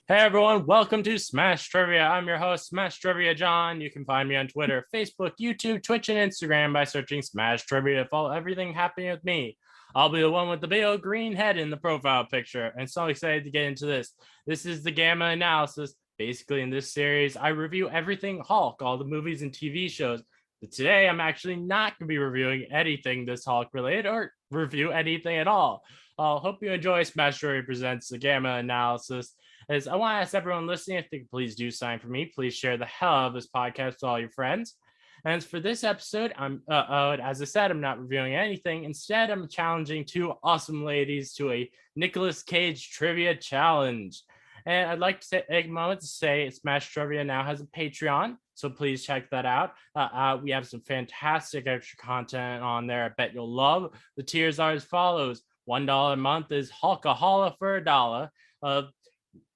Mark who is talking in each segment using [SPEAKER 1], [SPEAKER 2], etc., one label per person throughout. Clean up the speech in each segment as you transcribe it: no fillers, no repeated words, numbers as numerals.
[SPEAKER 1] Hey everyone, welcome to Smash Trivia. I'm your host, Smash Trivia John. You can find me on Twitter, Facebook, YouTube, Twitch, and Instagram by searching Smash Trivia to follow everything happening with me. I'll be the one with the big old green head in the profile picture, and so excited to get into this. This is the Gamma Analysis. Basically, in this series, I review everything Hulk, all the movies and TV shows. But today, I'm actually not going to be reviewing anything this Hulk related or review anything at all. I hope you enjoy Smash Trivia Presents the Gamma Analysis. As I want to ask everyone listening, if they could please do sign for me. Please share the hell of this podcast with all your friends. And for this episode, as I said, I'm not reviewing anything. Instead, I'm challenging two awesome ladies to a Nicolas Cage trivia challenge. And I'd like to take a moment to say Smash Trivia now has a Patreon, so please check that out. We have some fantastic extra content on there I bet you'll love. The tiers are as follows. $1 a month is Hulkaholic for $1.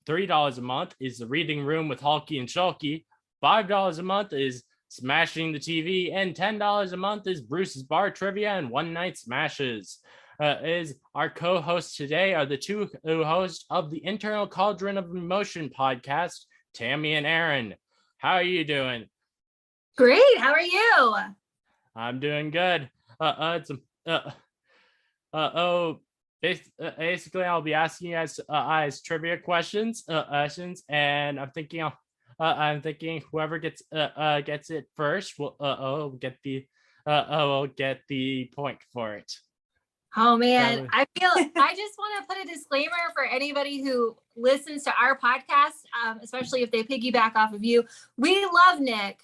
[SPEAKER 1] $3 a month is the Reading Room with Hulky and Shulky. $5 a month is Smashing the TV, and $10 a month is Bruce's Bar Trivia and One Night Smashes. Is our co-hosts today are the two hosts of the Internal Cauldron of Emotion podcast, Tammy and Eryn. How are you doing?
[SPEAKER 2] Great. How are you?
[SPEAKER 1] I'm doing good. Basically, I'll be asking you guys trivia questions, and I'm thinking whoever gets it first will get the point for it.
[SPEAKER 2] Oh man, I just want to put a disclaimer for anybody who listens to our podcast, especially if they piggyback off of you. We love Nick.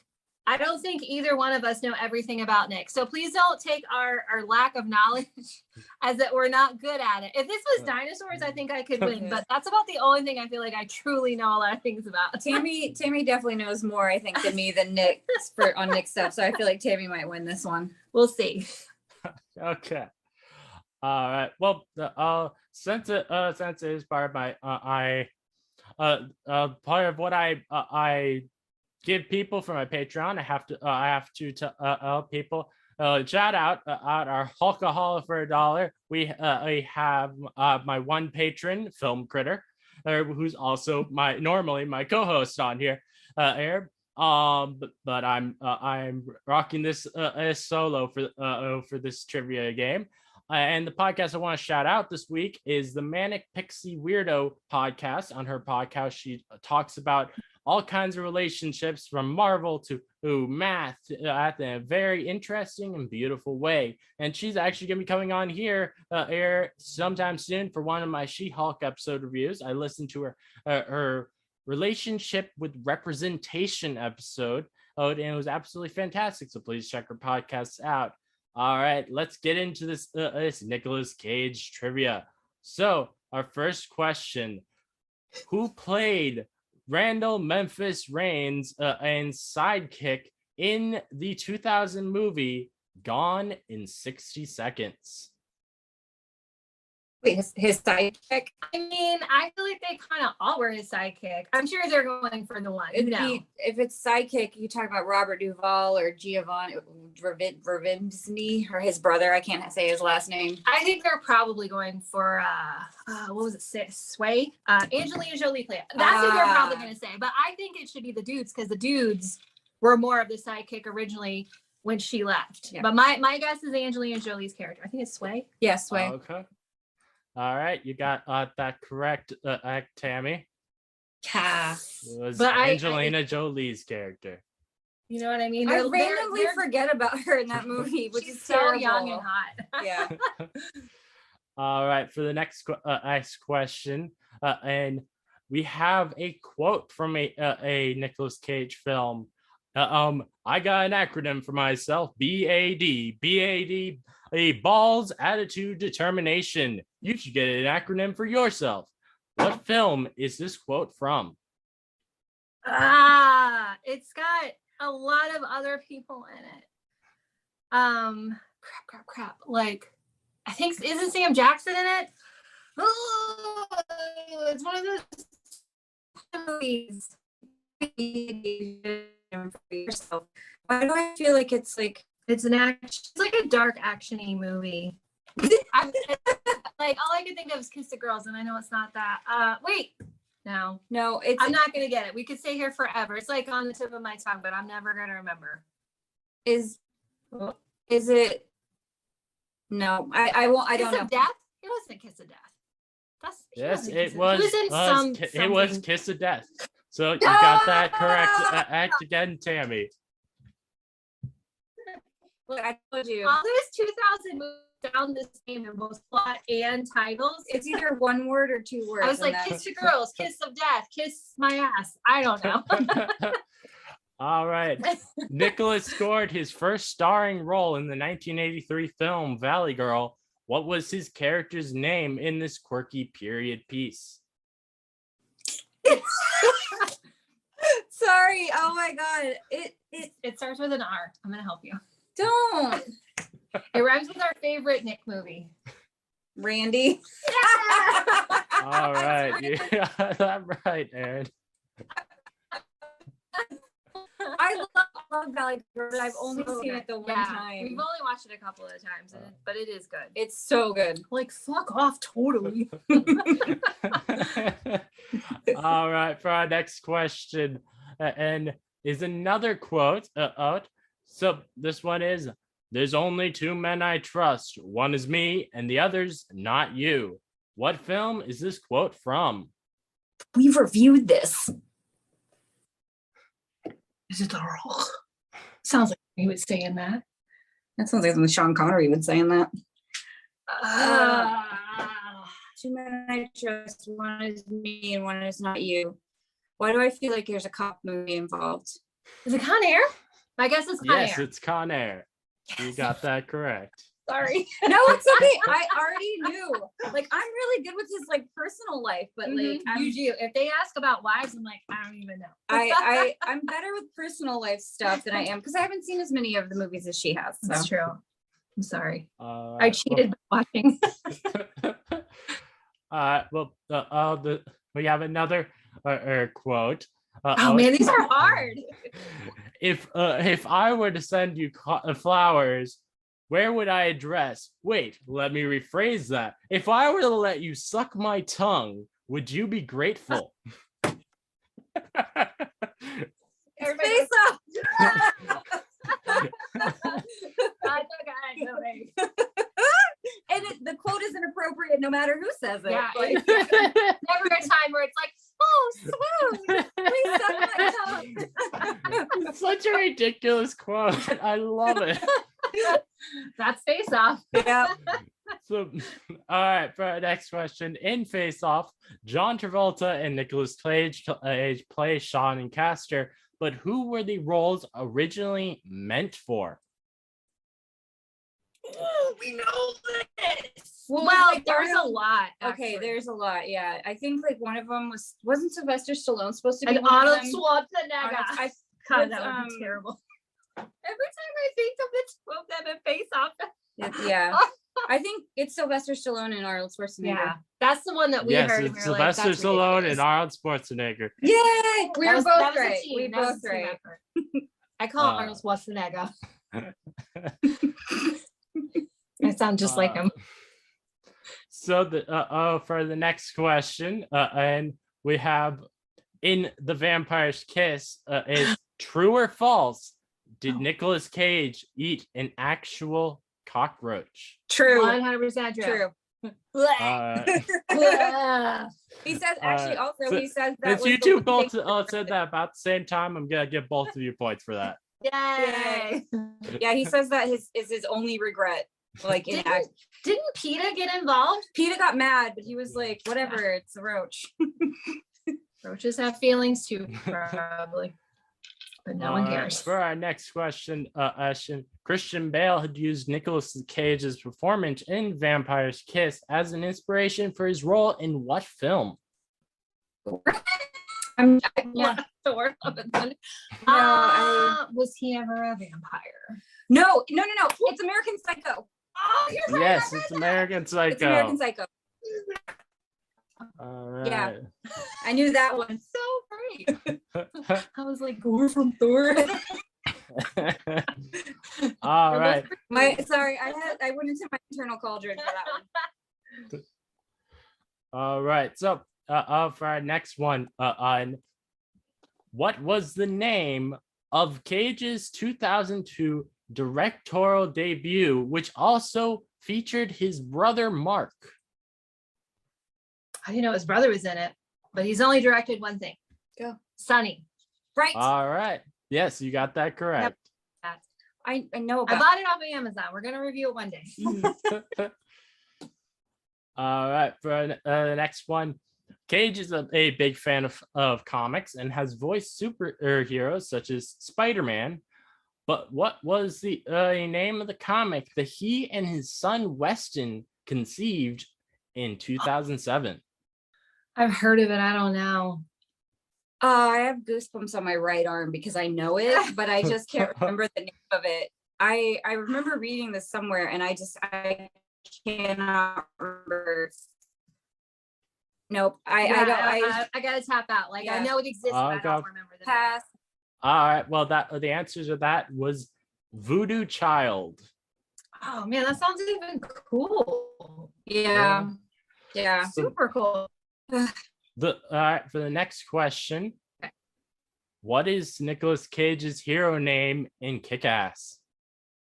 [SPEAKER 2] I don't think either one of us know everything about Nick. So please don't take our lack of knowledge as that we're not good at it. If this was dinosaurs, I think I could win, but that's about the only thing I feel like I truly know a lot of things about.
[SPEAKER 3] Tammy definitely knows more, I think, than me than Nick on Nick's stuff. So I feel like Tammy might win this one.
[SPEAKER 2] We'll see.
[SPEAKER 1] Okay. All right. Well, since it is part of my part of what I give people for my Patreon, I have to tell people shout out our Hulkaholic for $1. We have my one patron, Film Critter, who's also normally my co-host on here, Arab. But I'm rocking this solo for this trivia game. And the podcast I want to shout out this week is the Manic Pixie Weirdo podcast. On her podcast, she talks about all kinds of relationships from Marvel to math in a very interesting and beautiful way. And she's actually going to be coming on here sometime soon for one of my She-Hulk episode reviews. I listened to her relationship with representation episode, and it was absolutely fantastic. So please check her podcasts out. All right, let's get into this Nicolas Cage trivia. So our first question: who played Randall Memphis Reigns and sidekick in the 2000 movie Gone in 60 Seconds?
[SPEAKER 3] Wait, his sidekick?
[SPEAKER 2] I mean, I feel like they kind of all were his sidekick. I'm sure they're going for the one.
[SPEAKER 3] If it's sidekick, you talk about Robert Duvall or Giovanni Vervinski or his brother. I can't say his last name.
[SPEAKER 2] I think they're probably going for what was it? Sway? Angelina Jolie played. That's what they're probably going to say. But I think it should be the dudes because the dudes were more of the sidekick originally when she left. Yeah. But my guess is Angelina Jolie's character. I think it's Sway.
[SPEAKER 3] Yeah, Sway.
[SPEAKER 1] Okay. All right, you got that correct, Tammy.
[SPEAKER 3] Yeah.
[SPEAKER 1] It was Angelina Jolie's character.
[SPEAKER 2] You know what I mean?
[SPEAKER 3] I randomly forget about her in that movie, which is so terrible.
[SPEAKER 2] Young and hot.
[SPEAKER 3] Yeah.
[SPEAKER 1] All right, for the next question, and we have a quote from a Nicolas Cage film. I got an acronym for myself: BAD. BAD. A balls, attitude, determination. You should get an acronym for yourself. What film is this quote from?
[SPEAKER 2] It's got a lot of other people in it. Crap. Like, I think, isn't Sam Jackson in it? Oh, it's one of those movies.
[SPEAKER 3] Why do I feel like it's like
[SPEAKER 2] it's like a dark action-y movie. Like all I could think of is Kiss the Girls, and I know it's not that. Wait, No.
[SPEAKER 3] I'm
[SPEAKER 2] not gonna get it. We could stay here forever. It's like on the tip of my tongue, but I'm never gonna remember.
[SPEAKER 3] Is it? No, I won't. I don't know.
[SPEAKER 2] Kiss of Death? It wasn't Kiss of Death.
[SPEAKER 1] Yes, it was.
[SPEAKER 2] It
[SPEAKER 1] was Kiss of Death. So you got that correct. Act again, Tammy.
[SPEAKER 3] Look, I told you.
[SPEAKER 2] All those 2000 movies down the same in both plot and titles.
[SPEAKER 3] It's either one word or two words.
[SPEAKER 2] I was like, Kiss Your Girls, Kiss of Death, Kiss My Ass. I don't know.
[SPEAKER 1] All right. Nicolas scored his first starring role in the 1983 film Valley Girl. What was his character's name in this quirky period piece?
[SPEAKER 3] Sorry. Oh my God.
[SPEAKER 2] It starts with an R. I'm gonna help you.
[SPEAKER 3] Don't.
[SPEAKER 2] It rhymes with our favorite Nick movie.
[SPEAKER 3] Randy.
[SPEAKER 2] Yeah!
[SPEAKER 1] All right. Yeah, that's right, Eryn.
[SPEAKER 3] I love Valley Girl, but I've only seen it the one time.
[SPEAKER 2] We've only watched it a couple of times, but it is good.
[SPEAKER 3] It's so good.
[SPEAKER 2] Like, fuck off, totally.
[SPEAKER 1] All right, for our next question, and is another quote out. So this one is, "There's only two men I trust. One is me, and the other's not you." What film is this quote from?
[SPEAKER 3] We've reviewed this.
[SPEAKER 2] Is it the role? Sounds like he was saying that.
[SPEAKER 3] That sounds like Sean Connery would saying that. Two men I trust. One is me, and one is not you. Why do I feel like there's a cop movie involved?
[SPEAKER 2] Is it Con Air? My guess is Con Air.
[SPEAKER 1] Yes, it's Con Air. You got that correct.
[SPEAKER 2] Sorry.
[SPEAKER 3] No, it's okay. I already knew. Like, I'm really good with his like personal life, but like
[SPEAKER 2] usually if they ask about wives, I'm like, I don't even know.
[SPEAKER 3] I'm better with personal life stuff than I am because I haven't seen as many of the movies as she has. So.
[SPEAKER 2] That's true. I'm sorry. I cheated by watching.
[SPEAKER 1] We have another quote.
[SPEAKER 2] Man, these are hard.
[SPEAKER 1] If I were to send you flowers, where would I address? Wait, let me rephrase that. If I were to let you suck my tongue, would you be grateful?
[SPEAKER 3] Face up. And the quote is inappropriate no matter who says it.
[SPEAKER 2] Yeah, like, never a time where it's like, oh, swoon, please suck my tongue.
[SPEAKER 1] It's such a ridiculous quote. I love it.
[SPEAKER 2] That's Face Off.
[SPEAKER 3] Yeah.
[SPEAKER 1] So, all right, for our next question. In Face Off, John Travolta and Nicolas Cage play Sean and Castor, but who were the roles originally meant for?
[SPEAKER 3] Oh, we know this.
[SPEAKER 2] Well, there's a lot.
[SPEAKER 3] Okay,
[SPEAKER 2] actually.
[SPEAKER 3] there's a lot. Yeah, I think like one of them wasn't Sylvester Stallone supposed to be?
[SPEAKER 2] And Arnold Schwarzenegger. God, that would be terrible. Every time I think of the two of them in Face Off.
[SPEAKER 3] Yeah. I think it's Sylvester Stallone and Arnold Schwarzenegger.
[SPEAKER 2] Yeah, that's the one that we heard.
[SPEAKER 1] Yes, it's Sylvester Stallone and Arnold Schwarzenegger.
[SPEAKER 3] Yay! We were both right. We both right.
[SPEAKER 2] I call it Arnold Schwarzenegger. I sound just like him.
[SPEAKER 1] So for the next question, and we have in The Vampire's Kiss, is true or false? Did Nicolas Cage eat an actual cockroach?
[SPEAKER 3] True.
[SPEAKER 2] 100% true.
[SPEAKER 3] He says actually also he says that
[SPEAKER 1] you two both said that about the same time. I'm gonna give both of you points for that.
[SPEAKER 2] Yay!
[SPEAKER 3] Yeah, he says that is his only regret. Like didn't
[SPEAKER 2] PETA get involved?
[SPEAKER 3] PETA got mad, but he was like, whatever, it's a roach.
[SPEAKER 2] Roaches have feelings too, probably. But no one cares.
[SPEAKER 1] For our next question, Christian Bale had used Nicolas Cage's performance in Vampire's Kiss as an inspiration for his role in what film?
[SPEAKER 2] Thor. Was he ever a vampire?
[SPEAKER 3] No. It's American Psycho.
[SPEAKER 2] Oh, you're right.
[SPEAKER 1] Yes, it's American Psycho.
[SPEAKER 3] It's American Psycho.
[SPEAKER 1] All right.
[SPEAKER 3] Yeah, I knew that one.
[SPEAKER 2] So great. I was like, we're from Thor.
[SPEAKER 1] All right.
[SPEAKER 3] I went into my internal cauldron for that one.
[SPEAKER 1] All right. So for our next one, on what was the name of Cage's 2002 directorial debut, which also featured his brother Mark?
[SPEAKER 2] I didn't know his brother was in it, but he's only directed one thing.
[SPEAKER 3] Go.
[SPEAKER 2] Sunny.
[SPEAKER 3] Right.
[SPEAKER 1] All right. Yes, you got that correct.
[SPEAKER 2] Yep.
[SPEAKER 3] I know about.
[SPEAKER 2] I bought it off of Amazon. We're gonna review it one day.
[SPEAKER 1] All right, for the next one, Cage is a big fan of comics and has voiced superheroes such as Spider-Man. But what was the name of the comic that he and his son Weston conceived in 2007?
[SPEAKER 2] I've heard of it. I don't know.
[SPEAKER 3] I have goosebumps on my right arm because I know it, but I just can't remember the name of it. I remember reading this somewhere, and I cannot remember. Nope.
[SPEAKER 2] I gotta tap out. Like, I know it exists, but I don't remember the
[SPEAKER 3] pass.
[SPEAKER 1] All right. Well, the answers of that was Voodoo Child.
[SPEAKER 2] Oh man, that sounds even cool.
[SPEAKER 3] Yeah.
[SPEAKER 2] Super cool.
[SPEAKER 1] All right, for the next question, what is Nicolas Cage's hero name in Kick-Ass?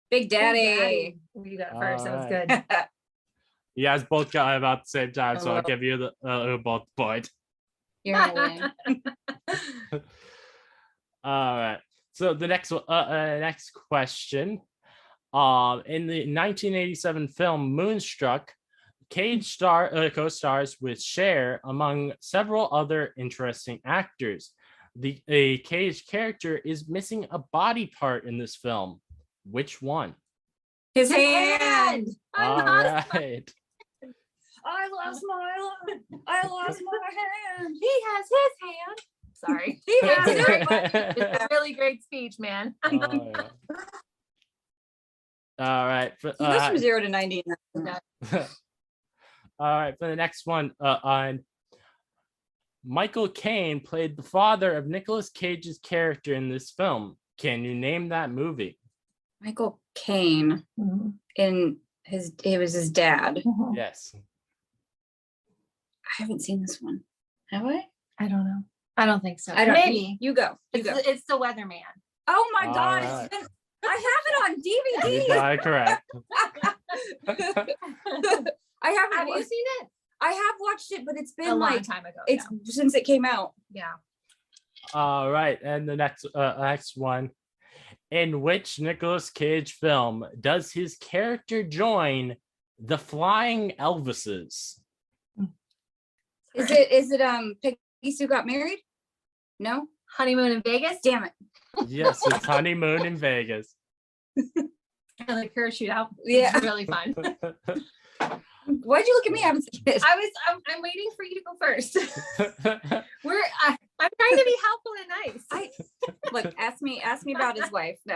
[SPEAKER 3] Big Daddy.
[SPEAKER 2] You got it first. That was good.
[SPEAKER 1] You guys both got it about the same time, so I'll give you the both point.
[SPEAKER 3] You're gonna win.
[SPEAKER 1] All right. So the next question. In the 1987 film Moonstruck, Cage co-stars with Cher among several other interesting actors. The Cage character is missing a body part in this film. Which one?
[SPEAKER 3] His hand.
[SPEAKER 1] All right.
[SPEAKER 3] I lost my hand.
[SPEAKER 2] He has his hand. Sorry.
[SPEAKER 3] He has
[SPEAKER 2] It's a really great speech, man.
[SPEAKER 1] Oh, yeah. All right.
[SPEAKER 3] He goes from 0 to 90.
[SPEAKER 1] All right, for the next one, on Michael Caine played the father of Nicolas Cage's character in this film. Can you name that movie?
[SPEAKER 3] Michael Caine. It was his dad.
[SPEAKER 1] Yes.
[SPEAKER 3] I haven't seen this one. Have I?
[SPEAKER 2] I don't know. I don't think so.
[SPEAKER 3] I don't.
[SPEAKER 2] Maybe.
[SPEAKER 3] You go.
[SPEAKER 2] It's The Weatherman.
[SPEAKER 3] Oh my God!
[SPEAKER 1] Right.
[SPEAKER 3] I have it on DVD.
[SPEAKER 1] You got it correct.
[SPEAKER 3] I haven't.
[SPEAKER 2] Have you seen it?
[SPEAKER 3] I have watched it, but it's been
[SPEAKER 2] A long
[SPEAKER 3] like
[SPEAKER 2] time ago.
[SPEAKER 3] it's since it came out.
[SPEAKER 2] Yeah.
[SPEAKER 1] All right, and the next one. In which Nicolas Cage film does his character join the Flying Elvises?
[SPEAKER 3] Is it Peggy Sue Got Married? No?
[SPEAKER 2] Honeymoon in Vegas?
[SPEAKER 3] Damn it.
[SPEAKER 1] Yes, it's Honeymoon in Vegas.
[SPEAKER 2] And the parachute out.
[SPEAKER 3] Yeah.
[SPEAKER 2] It's really fun.
[SPEAKER 3] Why'd you look at me? I haven't seen it.
[SPEAKER 2] I'm waiting for you to go first. I'm trying to be helpful and nice.
[SPEAKER 3] Look, ask me about his wife. No.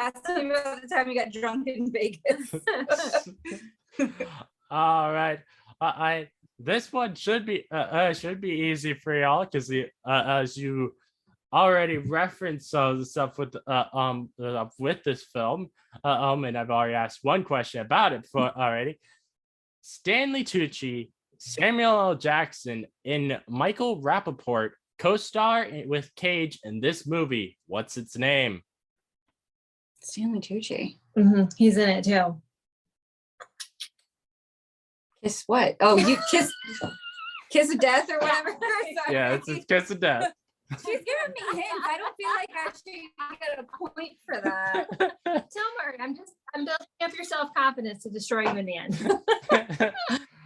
[SPEAKER 3] Ask me about the time he got drunk in Vegas.
[SPEAKER 1] All right. This one should be easy for y'all because as you already referenced the stuff with this film, and I've already asked one question about it already. Stanley Tucci, Samuel L. Jackson, and Michael Rappaport co-star with Cage in this movie. What's its name?
[SPEAKER 3] Stanley Tucci.
[SPEAKER 2] He's in it too.
[SPEAKER 3] Kiss what? Oh, you kiss of death or whatever.
[SPEAKER 1] Yeah, it's Kiss of Death.
[SPEAKER 3] She's giving me hints. I don't feel like I should get a point for that.
[SPEAKER 2] Don't worry. I'm building up your self-confidence to destroy you in the end.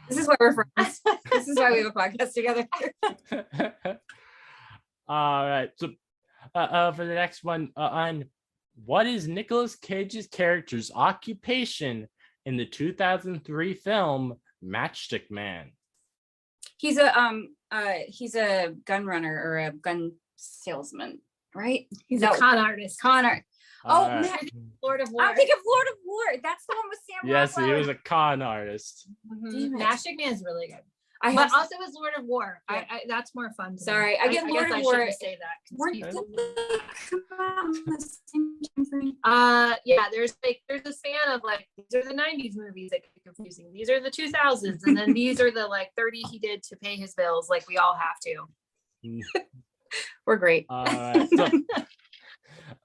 [SPEAKER 3] This is why we're friends. This is why we have a podcast together.
[SPEAKER 1] All right. So for the next one, on what is Nicolas Cage's character's occupation in the 2003 film Matchstick Man?
[SPEAKER 3] He's a gun runner or a gun salesman, right?
[SPEAKER 2] He's a con artist.
[SPEAKER 3] Oh,
[SPEAKER 1] right.
[SPEAKER 3] man.
[SPEAKER 2] Lord of War.
[SPEAKER 3] I'm thinking of Lord of War. That's the one with Sam
[SPEAKER 1] Yes,
[SPEAKER 3] Rockwell.
[SPEAKER 1] he was a con artist.
[SPEAKER 2] Matchstick Man's really good. But also it's Lord of War. Yeah. That's more fun.
[SPEAKER 3] Sorry, I get Lord of War.
[SPEAKER 2] Say that. Yeah, there's a span of like, these are the 90s movies that get confusing. These are the 2000s, and then these are the like 30 he did to pay his bills. Like we all have to. We're great.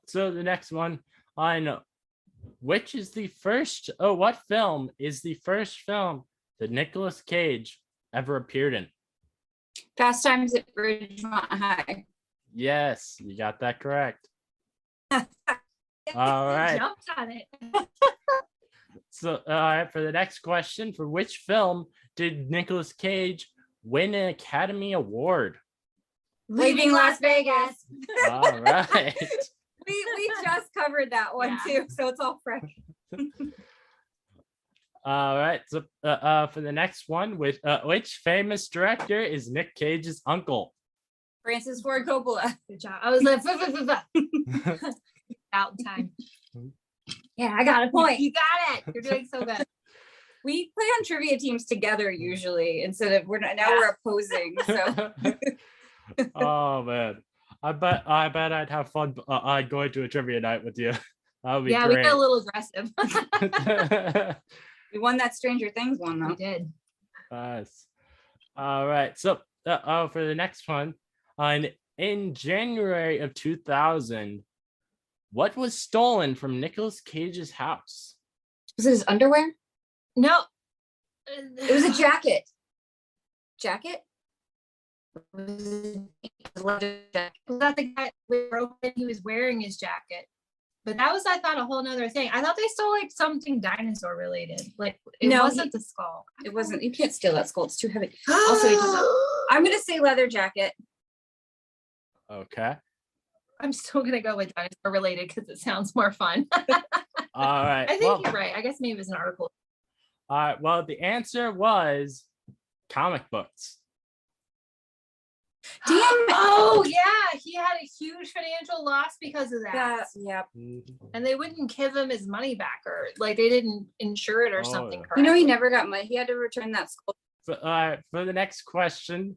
[SPEAKER 1] So the next one, I know. What film is the first film that Nicolas Cage ever appeared in?
[SPEAKER 3] Fast Times at Ridgemont High.
[SPEAKER 1] Yes, you got that correct. All right.
[SPEAKER 2] Jumped on it.
[SPEAKER 1] So, for the next question, for which film did Nicolas Cage win an Academy Award?
[SPEAKER 3] Leaving Las Vegas.
[SPEAKER 1] All right.
[SPEAKER 3] we just covered that one too, so it's all fresh.
[SPEAKER 1] All right. So, for the next one, which famous director is Nic Cage's uncle?
[SPEAKER 3] Francis Ford Coppola.
[SPEAKER 2] Good job. I was like, out in time.
[SPEAKER 3] Yeah, I got a point.
[SPEAKER 2] You got it. You're doing so good.
[SPEAKER 3] We play on trivia teams together usually instead of we're opposing. So.
[SPEAKER 1] Oh man, I bet I'd have fun. I'd going to a trivia night with you. That would be great.
[SPEAKER 2] We got a little aggressive.
[SPEAKER 3] We won that Stranger Things one though.
[SPEAKER 2] We did.
[SPEAKER 1] Nice. All right. So, for the next one, in January of 2000, what was stolen from Nicolas Cage's house?
[SPEAKER 3] Was it his underwear?
[SPEAKER 2] No.
[SPEAKER 3] It was a jacket. Jacket?
[SPEAKER 2] Was that the guy we broke in? He was wearing his jacket. But that was, I thought, a whole nother thing. I thought they stole like something dinosaur related. Like it wasn't the skull.
[SPEAKER 3] It wasn't. You can't steal that skull. It's too heavy. Also, I'm gonna say leather jacket.
[SPEAKER 1] Okay.
[SPEAKER 2] I'm still gonna go with dinosaur related because it sounds more fun.
[SPEAKER 1] All right.
[SPEAKER 2] I think you're right. I guess maybe it was an article.
[SPEAKER 1] All right. Well, the answer was comic books.
[SPEAKER 3] Damn.
[SPEAKER 2] Oh yeah, he had a huge financial loss because of that.
[SPEAKER 3] Yep.
[SPEAKER 2] And they wouldn't give him his money back, or like they didn't insure it or something.
[SPEAKER 1] Yeah.
[SPEAKER 3] You know, he never got money. He had to return that skull.
[SPEAKER 1] For the next question,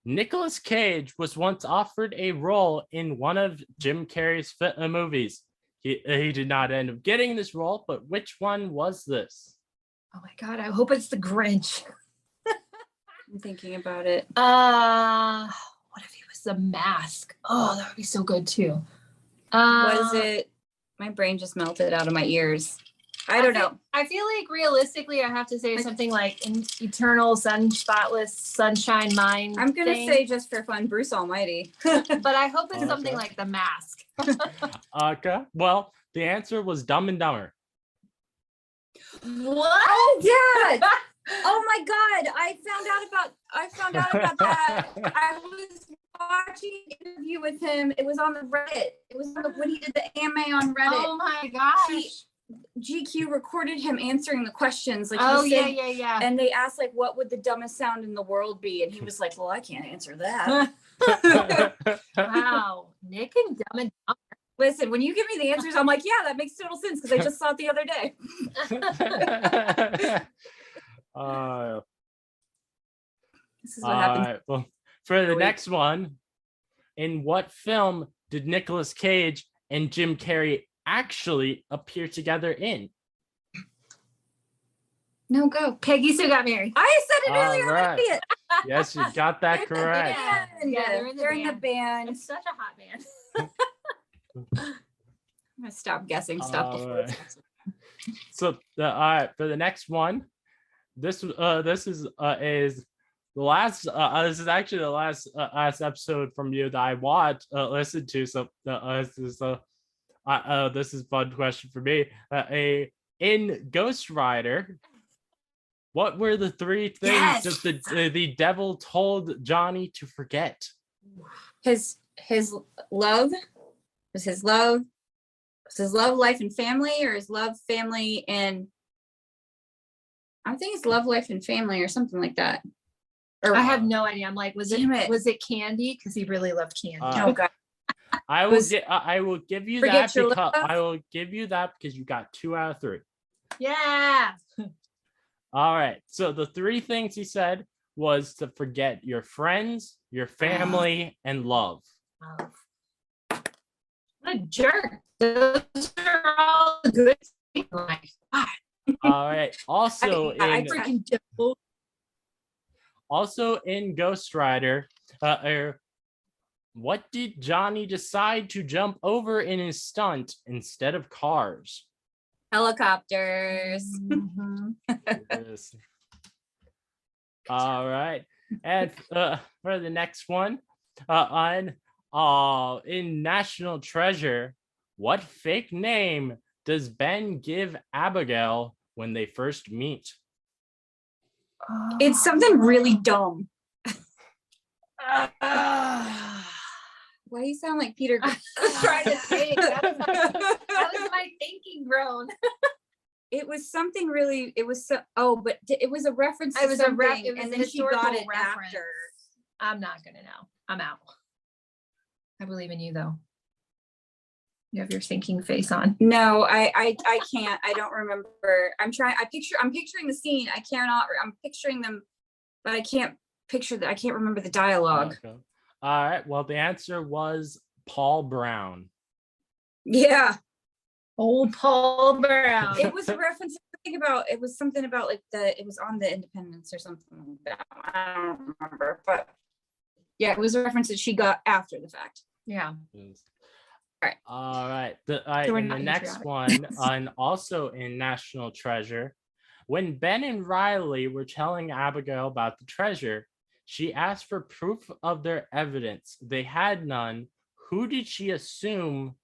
[SPEAKER 1] Nicolas Cage was once offered a role in one of Jim Carrey's movies. He did not end up getting this role, but which one was this?
[SPEAKER 2] Oh my God, I hope it's the Grinch.
[SPEAKER 3] I'm thinking about it.
[SPEAKER 2] What if he was the Mask? Oh, that would be so good too.
[SPEAKER 3] Was it? My brain just melted out of my ears. I don't know.
[SPEAKER 2] I feel like realistically, I have to say something like an Eternal Spotless Sunshine Mind.
[SPEAKER 3] I'm gonna say just for fun, Bruce Almighty.
[SPEAKER 2] But I hope it's something like the Mask.
[SPEAKER 1] Okay. Well, the answer was Dumb and Dumber.
[SPEAKER 2] What?
[SPEAKER 3] Oh, Dad! Oh my God! I found out about that. I was watching an interview with him. It was on the Reddit. It was when he did the AMA on Reddit.
[SPEAKER 2] Oh my gosh!
[SPEAKER 3] GQ recorded him answering the questions. Like,
[SPEAKER 2] yeah.
[SPEAKER 3] And they asked like, "What would the dumbest sound in the world be?" And he was like, "Well, I can't answer that."
[SPEAKER 2] Wow, Nick and Dumb and Dumber.
[SPEAKER 3] Listen, when you give me the answers, I'm like, yeah, that makes total sense because I just saw it the other day. This is what happens.
[SPEAKER 1] Right, well, for the next one, in what film did Nicolas Cage and Jim Carrey actually appear together in?
[SPEAKER 3] No, go.
[SPEAKER 2] Peggy Sue Got Married.
[SPEAKER 3] I said it earlier.
[SPEAKER 1] Right.
[SPEAKER 3] I'm an idiot.
[SPEAKER 1] Yes, you got that correct.
[SPEAKER 3] They're in the band.
[SPEAKER 2] It's such a hot band.
[SPEAKER 3] I'm gonna stop guessing stuff before.
[SPEAKER 1] Right. So, all right, for the next one, this is the last. This is actually the last episode from you that I listened to. So, this is a fun question for me. In Ghost Rider, what were the three things that the devil told Johnny to forget?
[SPEAKER 3] His love. Was his love life and family, or his love, family, and I think it's love, life, and family, or something like that. Or
[SPEAKER 2] I have no idea. I'm like, was it candy? Because he really loved candy.
[SPEAKER 3] Oh God.
[SPEAKER 1] I will give you that because you got 2 out of 3.
[SPEAKER 2] Yeah.
[SPEAKER 1] All right. So the 3 things he said was to forget your friends, your family, and love?
[SPEAKER 2] What a jerk. Those are all good things in life.
[SPEAKER 1] All right. Also in Ghost Rider, what did Johnny decide to jump over in his stunt instead of cars?
[SPEAKER 3] Helicopters.
[SPEAKER 1] Yes. All right. And for the next one, in National Treasure, what fake name does Ben give Abigail when they first meet?
[SPEAKER 3] It's something really dumb. Why you sound like Peter?
[SPEAKER 2] I was trying to think. That was my thinking groan.
[SPEAKER 3] It was something really. It was so. Oh, but it was a reference. To something,
[SPEAKER 2] it was
[SPEAKER 3] and
[SPEAKER 2] a
[SPEAKER 3] then she got it
[SPEAKER 2] reference.
[SPEAKER 3] after.
[SPEAKER 2] I'm not gonna know. I'm out. I believe in you, though. You have your thinking face on.
[SPEAKER 3] No, I can't. I don't remember. I'm picturing the scene. I cannot. I'm picturing them, but I can't picture that. I can't remember the dialogue.
[SPEAKER 1] Okay. All right. Well, the answer was Paul Brown.
[SPEAKER 3] Yeah.
[SPEAKER 2] Old Paul Brown.
[SPEAKER 3] It was a reference to it was something about like it was on the Independence or something like that. I don't remember, but yeah, it was a reference that she got after the fact.
[SPEAKER 2] Yeah.
[SPEAKER 1] Yes.
[SPEAKER 3] All
[SPEAKER 1] All
[SPEAKER 3] right.
[SPEAKER 1] right. And the next one, and also in National Treasure, when Ben and Riley were telling Abigail about the treasure, she asked for proof of their evidence. They had none. Who did she assume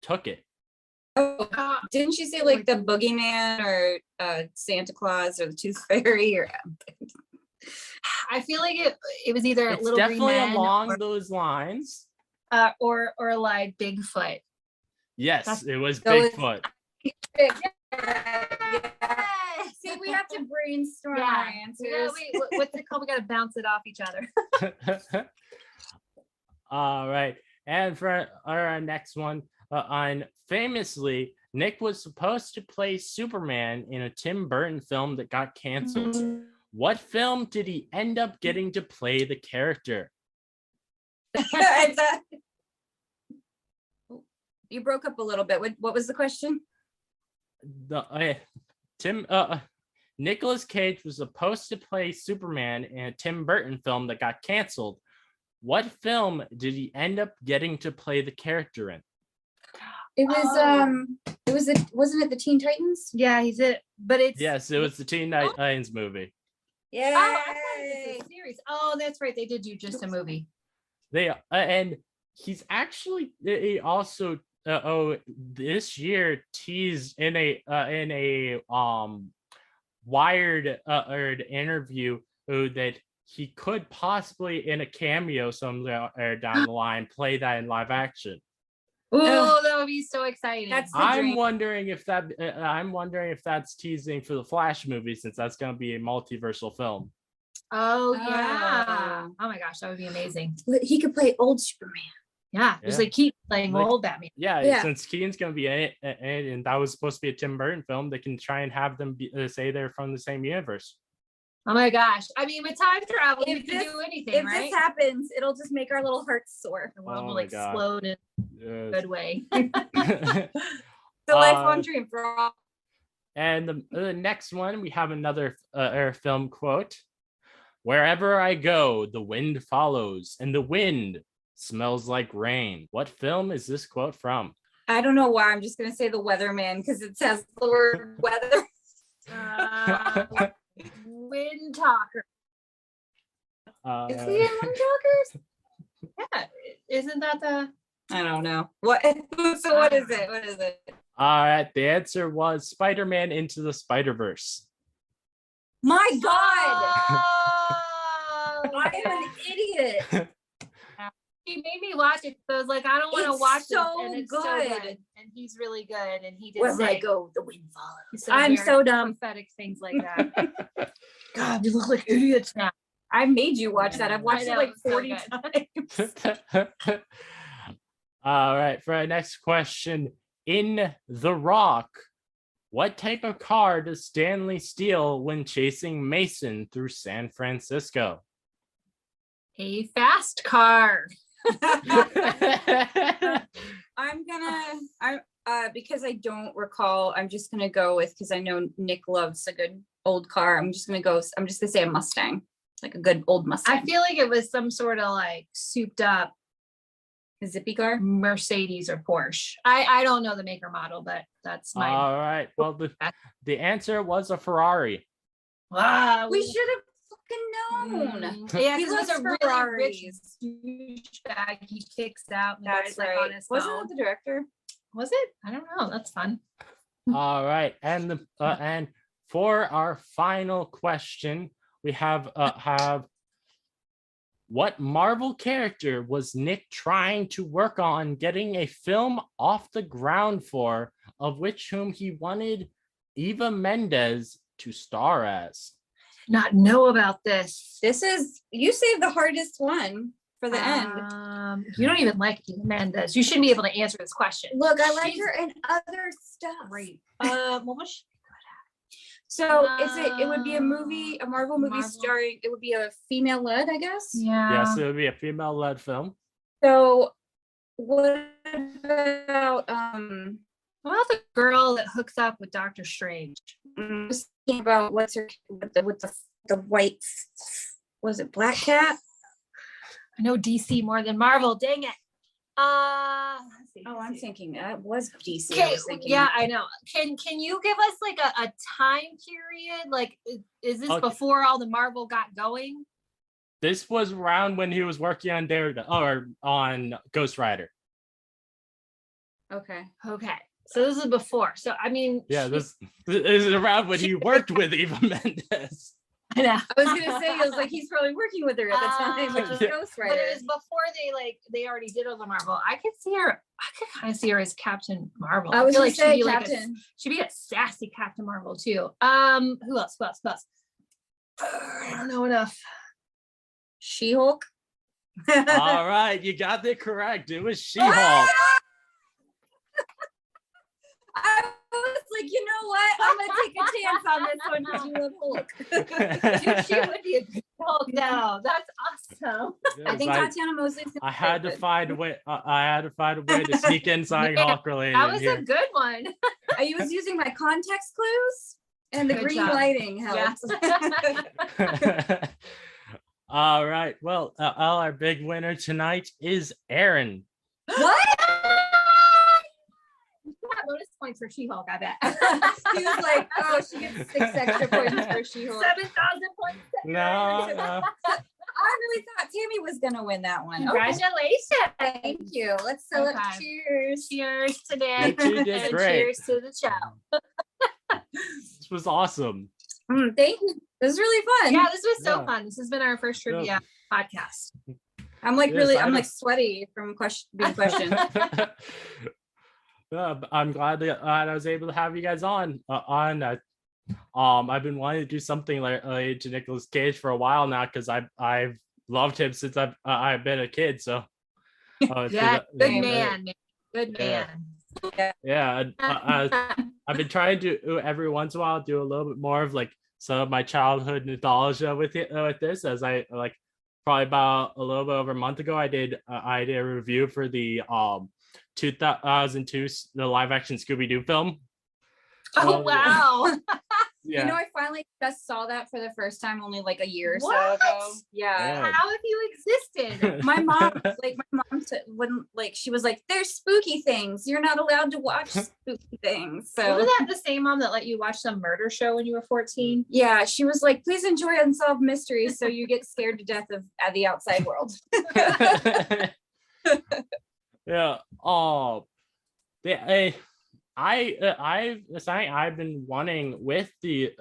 [SPEAKER 1] took it?
[SPEAKER 3] Oh, didn't she say like the boogeyman or Santa Claus or the Tooth Fairy? Or
[SPEAKER 2] I feel like it was either
[SPEAKER 1] It's
[SPEAKER 2] Little
[SPEAKER 1] definitely
[SPEAKER 2] Green Men
[SPEAKER 1] along those lines.
[SPEAKER 2] Or like Bigfoot.
[SPEAKER 1] Yes, it was Bigfoot.
[SPEAKER 3] Yeah. See, we have to brainstorm our answers.
[SPEAKER 2] What's it called? We got to bounce it off each other.
[SPEAKER 1] All right. And for our next one, famously, Nic was supposed to play Superman in a Tim Burton film that got canceled. What film did he end up getting to play the character?
[SPEAKER 3] You broke up a little bit. What was the question?
[SPEAKER 1] Nicolas Cage was supposed to play Superman in a Tim Burton film that got canceled. What film did he end up getting to play the character in?
[SPEAKER 3] It was wasn't it the Teen Titans?
[SPEAKER 2] Yeah, he's it. But
[SPEAKER 1] yes, it was the Teen Titans movie.
[SPEAKER 3] Yeah.
[SPEAKER 2] Oh, I thought it was a series. Oh, that's right. They did do just a movie.
[SPEAKER 1] They and he's actually also this year teased in a Wired interview that he could possibly in a cameo somewhere down the line play that in live action.
[SPEAKER 2] Oh, that would be so exciting.
[SPEAKER 1] I'm wondering if that's teasing for the Flash movie, since that's going to be a multiversal film.
[SPEAKER 2] Oh yeah. Oh my gosh, that would be amazing.
[SPEAKER 3] He could play old Superman.
[SPEAKER 2] Yeah, just like keep playing old Batman.
[SPEAKER 1] Yeah, since Keaton's going to be in it, and that was supposed to be a Tim Burton film, they can try and have them say they're from the same universe.
[SPEAKER 2] Oh my gosh. I mean, with time travel, you can do anything,
[SPEAKER 3] right? If this happens, it'll just make our little hearts soar.
[SPEAKER 2] The world will explode in a good way.
[SPEAKER 3] The lifelong dream for all.
[SPEAKER 1] And the next one, we have another film quote. Wherever I go, the wind follows, and the wind smells like rain. What film is this quote from?
[SPEAKER 3] I don't know why. I'm just going to say The Weatherman because it says the word weather.
[SPEAKER 2] Wind Talker.
[SPEAKER 3] Is he in Wind Talkers?
[SPEAKER 2] Yeah. Isn't that the...
[SPEAKER 3] I don't know. What? So what is it? What is it?
[SPEAKER 1] All right. The answer was Spider-Man Into the Spider-Verse.
[SPEAKER 3] My God. I am an idiot.
[SPEAKER 2] He made me watch it. So I was like, I don't want to watch it. And it's
[SPEAKER 3] good.
[SPEAKER 2] So good. And he's really good. And he did
[SPEAKER 3] Where
[SPEAKER 2] say,
[SPEAKER 3] I go, the wind follows. I'm so dumb.
[SPEAKER 2] Prophetic things like that. God, we look like idiots now.
[SPEAKER 3] I made you watch that. I've watched it like 40 times.
[SPEAKER 1] All right. For our next question, in The Rock, What type of car does Stanley steal when chasing Mason through San Francisco?
[SPEAKER 2] A fast car.
[SPEAKER 3] Because I don't recall, I'm just gonna go with, because I know Nick loves a good old car. I'm just gonna say a Mustang, like a good old Mustang.
[SPEAKER 2] I feel like it was some sort of like souped up
[SPEAKER 3] a zippy car,
[SPEAKER 2] Mercedes or Porsche. I don't know the maker model, but that's my.
[SPEAKER 1] All right. Well, the answer was a Ferrari.
[SPEAKER 2] Wow,
[SPEAKER 3] we should have fucking known.
[SPEAKER 2] Yeah,
[SPEAKER 3] He
[SPEAKER 2] was
[SPEAKER 3] loves
[SPEAKER 2] a really
[SPEAKER 3] Ferraris.
[SPEAKER 2] rich douchebag. He kicks out. And
[SPEAKER 3] That's
[SPEAKER 2] like
[SPEAKER 3] right.
[SPEAKER 2] on his
[SPEAKER 3] Wasn't
[SPEAKER 2] phone.
[SPEAKER 3] that the director?
[SPEAKER 2] Was it? I don't know. That's fun.
[SPEAKER 1] All right, and and for our final question, we have what Marvel character was Nick trying to work on getting a film off the ground for, of which whom he wanted Eva Mendes to star as?
[SPEAKER 2] Not know about this.
[SPEAKER 3] This is, you saved the hardest one for the end.
[SPEAKER 2] You don't even like Eva Mendes. You shouldn't be able to answer this question.
[SPEAKER 3] Look, I like her in other stuff.
[SPEAKER 2] Great. What was she?
[SPEAKER 3] So it would be a movie, a Marvel movie starring, it would be a female led, I guess.
[SPEAKER 2] Yeah.
[SPEAKER 1] Yes, it would be a female-led film.
[SPEAKER 3] So what about
[SPEAKER 2] Well, the girl that hooks up with Doctor Strange.
[SPEAKER 3] I was thinking about what's her with the white, was it Black Cat?
[SPEAKER 2] I know DC more than Marvel. Dang it. Let's see,
[SPEAKER 3] I'm thinking that was DC.
[SPEAKER 2] Okay,
[SPEAKER 3] I was thinking.
[SPEAKER 2] yeah, I know. Can you give us like a time period? Like, is this before all the Marvel got going?
[SPEAKER 1] This was around when he was working on Daredevil or on Ghost Rider.
[SPEAKER 3] Okay.
[SPEAKER 2] So this is before. So I mean,
[SPEAKER 1] yeah, this is around when he worked with Eva Mendes.
[SPEAKER 2] I know.
[SPEAKER 3] I was gonna say, it was like he's probably working with her at the time, which is Ghost Rider.
[SPEAKER 2] But it was before they already did all the Marvel. I could kind of see her as Captain Marvel.
[SPEAKER 3] I was
[SPEAKER 2] feel
[SPEAKER 3] gonna
[SPEAKER 2] like
[SPEAKER 3] say
[SPEAKER 2] she'd be
[SPEAKER 3] Captain.
[SPEAKER 2] She'd be a sassy Captain Marvel too. Who else? I don't know enough.
[SPEAKER 3] She-Hulk.
[SPEAKER 1] All right, you got it correct. It was She-Hulk.
[SPEAKER 3] I was like, you know what? I'm gonna take a chance on this one because you love Hulk.
[SPEAKER 2] Dude, she would be a good Hulk now. That's awesome.
[SPEAKER 3] I think Tatiana Mosley's.
[SPEAKER 1] I had to find a way. I had to find a way to sneak in something Hulk related.
[SPEAKER 2] That was a good one.
[SPEAKER 3] I was using my context clues, and the
[SPEAKER 2] Good
[SPEAKER 3] green
[SPEAKER 2] job.
[SPEAKER 3] lighting helps.
[SPEAKER 2] Yes.
[SPEAKER 1] All right. Well, our big winner tonight is Eryn.
[SPEAKER 3] What?
[SPEAKER 2] Bonus points for She-Hulk, I bet.
[SPEAKER 3] He was like, oh, she gets 6 extra points for She-Hulk.
[SPEAKER 2] 7,000 points.
[SPEAKER 1] No.
[SPEAKER 3] I really thought Tammy was gonna win that one.
[SPEAKER 2] Congratulations.
[SPEAKER 3] Okay. Thank you. Let's celebrate.
[SPEAKER 2] Okay.
[SPEAKER 3] Cheers.
[SPEAKER 2] Cheers today.
[SPEAKER 1] You two did
[SPEAKER 2] And
[SPEAKER 1] great.
[SPEAKER 2] cheers to the show.
[SPEAKER 1] This was awesome.
[SPEAKER 3] Thank you. This was really fun.
[SPEAKER 2] Yeah, this was so
[SPEAKER 1] Yeah.
[SPEAKER 2] fun. This has been our first trivia podcast.
[SPEAKER 3] I'm like
[SPEAKER 1] Yes,
[SPEAKER 3] I'm like sweaty from being questioned.
[SPEAKER 1] I'm glad that I was able to have you guys on. I've been wanting to do something related to Nicolas Cage for a while now because I've loved him since I've been a kid. So
[SPEAKER 2] Yeah, good man. Good man.
[SPEAKER 1] Yeah, I've been trying to every once in a while do a little bit more of like some of my childhood nostalgia with this, as I like probably about a little bit over a month ago I did a review for the 2002 the live action Scooby-Doo film.
[SPEAKER 2] Oh wow.
[SPEAKER 3] You know, I finally just saw that for the first time only like a year or so
[SPEAKER 2] What?
[SPEAKER 3] ago. Yeah.
[SPEAKER 2] How have you existed?
[SPEAKER 3] My mom said when she was like, "There's spooky things. You're not allowed to watch spooky things." So
[SPEAKER 2] Wasn't that the same mom that let you watch some murder show when you were 14?
[SPEAKER 3] yeah, she was like, "Please enjoy unsolved mysteries, so you get scared to death of the outside world."
[SPEAKER 1] Yeah. Oh, I've been wanting with the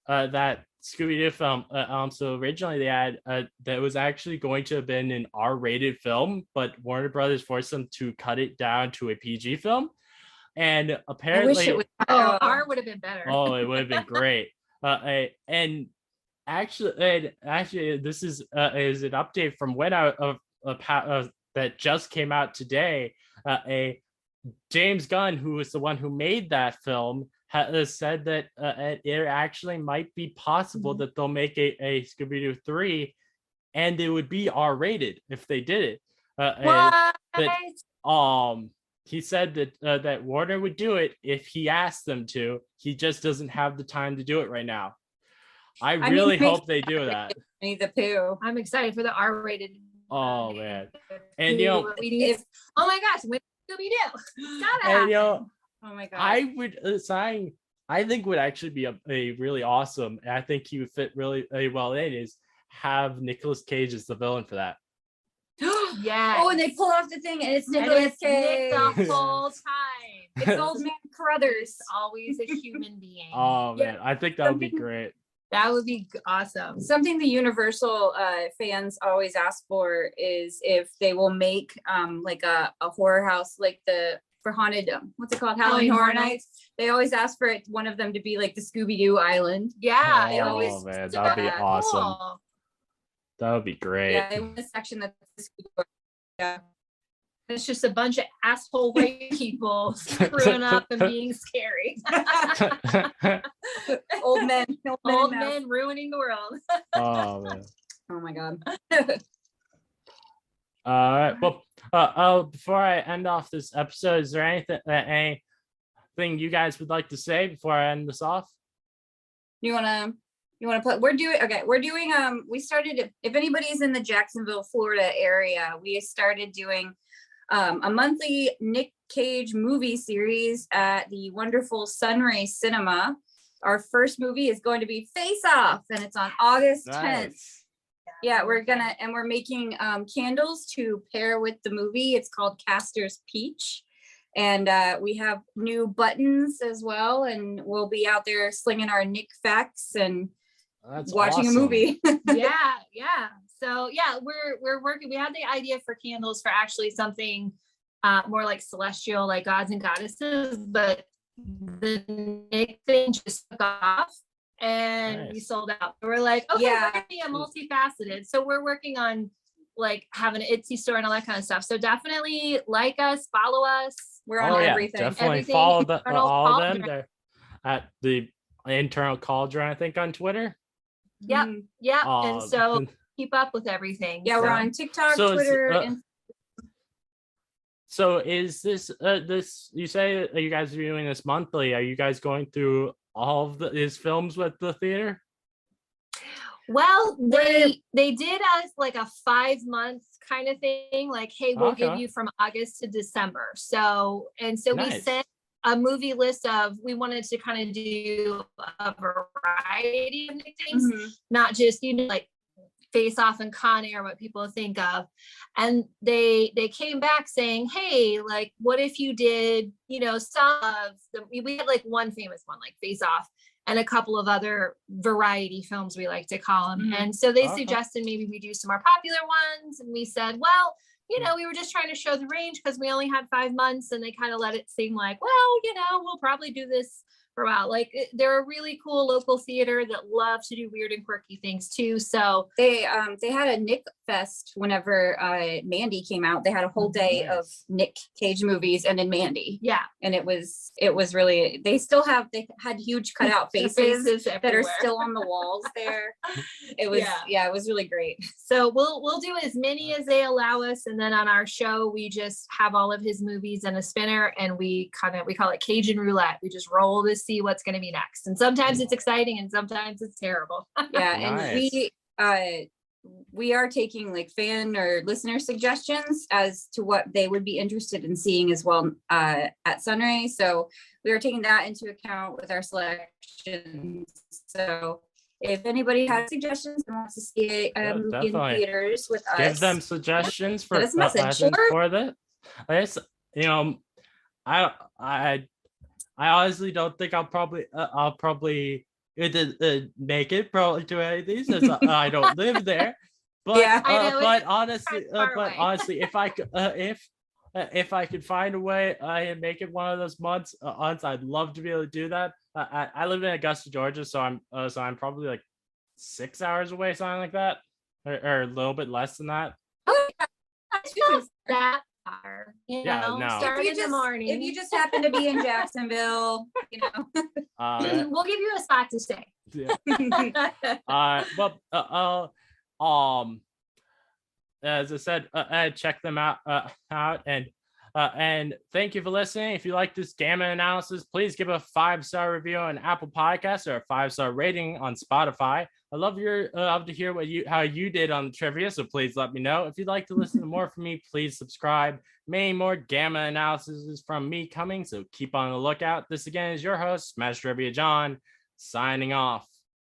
[SPEAKER 1] that Scooby-Doo film. So originally they had that was actually going to have been an R-rated film, but Warner Brothers forced them to cut it down to a PG film. And apparently,
[SPEAKER 3] I wish it was,
[SPEAKER 2] R would have been better.
[SPEAKER 1] oh, it would have been great. And actually, this is an update from when that just came out today. A James Gunn, who was the one who made that film, has said that it actually might be possible that they'll make a Scooby-Doo 3, and it would be R-rated if they did it.
[SPEAKER 2] What?
[SPEAKER 1] He said that that Warner would do it if he asked them to. He just doesn't have the time to do it right now. I really hope they do that.
[SPEAKER 3] The Pooh.
[SPEAKER 2] I'm excited for the R-rated.
[SPEAKER 1] Oh man, and you know,
[SPEAKER 2] oh my gosh, when Scooby-Doo,
[SPEAKER 1] and you know,
[SPEAKER 3] oh my god,
[SPEAKER 1] I would I think would actually be a really awesome, and I think he would fit really well in, is have Nicolas Cage as the villain for that.
[SPEAKER 2] Yeah.
[SPEAKER 3] Oh, and they pull off the thing, and it's Nicolas Cage
[SPEAKER 2] the whole time.
[SPEAKER 3] It's Old Man Carruthers.
[SPEAKER 2] Always a human being.
[SPEAKER 1] Oh man, I think that would be great.
[SPEAKER 2] That would be awesome.
[SPEAKER 3] Something the Universal fans always ask for is if they will make like a horror house, like for haunted, what's it called, Halloween Horror Nights. They always ask for one of them to be like the Scooby-Doo island.
[SPEAKER 2] Yeah,
[SPEAKER 1] oh man, that'd be awesome. Cool. That would be great.
[SPEAKER 3] Yeah, they want a section that's Scooby-Doo. Yeah.
[SPEAKER 2] It's just a bunch of asshole white people screwing up and being scary.
[SPEAKER 3] Old men
[SPEAKER 2] ruining the world.
[SPEAKER 1] Oh man.
[SPEAKER 3] Oh my god.
[SPEAKER 1] All right. Well, before I end off this episode, is there anything you guys would like to say before I end this off?
[SPEAKER 3] You wanna put? We're doing. We started. If anybody's in the Jacksonville, Florida area, we started doing a monthly Nic Cage movie series at the wonderful Sunray Cinema. Our first movie is going to be Face Off, and it's on August 10th. Yeah, we're making candles to pair with the movie. It's called Caster's Peach. And we have new buttons as well, and we'll be out there slinging our Nick facts and watching a movie.
[SPEAKER 2] yeah. So yeah, we're working. We had the idea for candles for actually something more like celestial, like gods and goddesses, but the Nick thing just took off and we sold out. We're like, okay, we're gonna be a multifaceted. So we're working on like having an Etsy store and all that kind of stuff. So definitely like us, follow us. We're on everything.
[SPEAKER 1] Definitely follow all of them. They're at the internal Cauldron, I think, on Twitter.
[SPEAKER 2] Yep. And so keep up with everything.
[SPEAKER 3] Yeah, we're on TikTok, Twitter, and
[SPEAKER 1] so is this you say you guys are doing this monthly? Are you guys going through all of his films with the theater?
[SPEAKER 2] Well, they did us like a 5-month kind of thing, like, hey, we'll give you from August to December. So we sent a movie list of, we wanted to kind of do a variety of things, not just, like Face Off and Con Air, what people think of. And they came back saying, hey, like, what if you did, some of them? We had like one famous one, like Face Off, and a couple of other variety films, we like to call them. And so they suggested maybe we do some more popular ones. And we said, well, we were just trying to show the range because we only had 5 months, and they kind of let it seem like, well, we'll probably do this for a while. Like, they're a really cool local theater that love to do weird and quirky things too. So
[SPEAKER 3] they had a Nick Fest whenever Mandy came out. They had a whole day of Nic Cage movies and then Mandy.
[SPEAKER 2] Yeah.
[SPEAKER 3] And it was really, they had huge cutout faces that are still on the walls there. It was it was really great.
[SPEAKER 2] So we'll do as many as they allow us, and then on our show we just have all of his movies in a spinner, and we call it Cajun roulette. We just roll to see what's going to be next, and sometimes it's exciting and sometimes it's terrible.
[SPEAKER 3] And we are taking like fan or listener suggestions as to what they would be interested in seeing as well at Sunray. So we are taking that into account with our selections. So if anybody has suggestions and wants to see it in theaters with us,
[SPEAKER 1] give them suggestions for that. I guess, I honestly don't think I'll probably make it probably to any of these, as I don't live there. But honestly, if I could find a way and make it one of those months, I'd love to be able to do that. I live in Augusta, Georgia, so I'm probably like 6 hours away, something like that, or a little bit less than that.
[SPEAKER 2] Start in the morning.
[SPEAKER 3] If you just happen to be in Jacksonville,
[SPEAKER 2] we'll give you a spot to stay.
[SPEAKER 1] As I said, check them out, and thank you for listening. If you like this gamma analysis, please give a 5-star review on Apple Podcasts or a 5-star rating on Spotify. I love to hear how you did on the trivia, so please let me know. If you'd like to listen to more from me, please subscribe. Many more gamma analyses from me coming, so keep on the lookout. This again is your host, Smash Trivia John, signing off.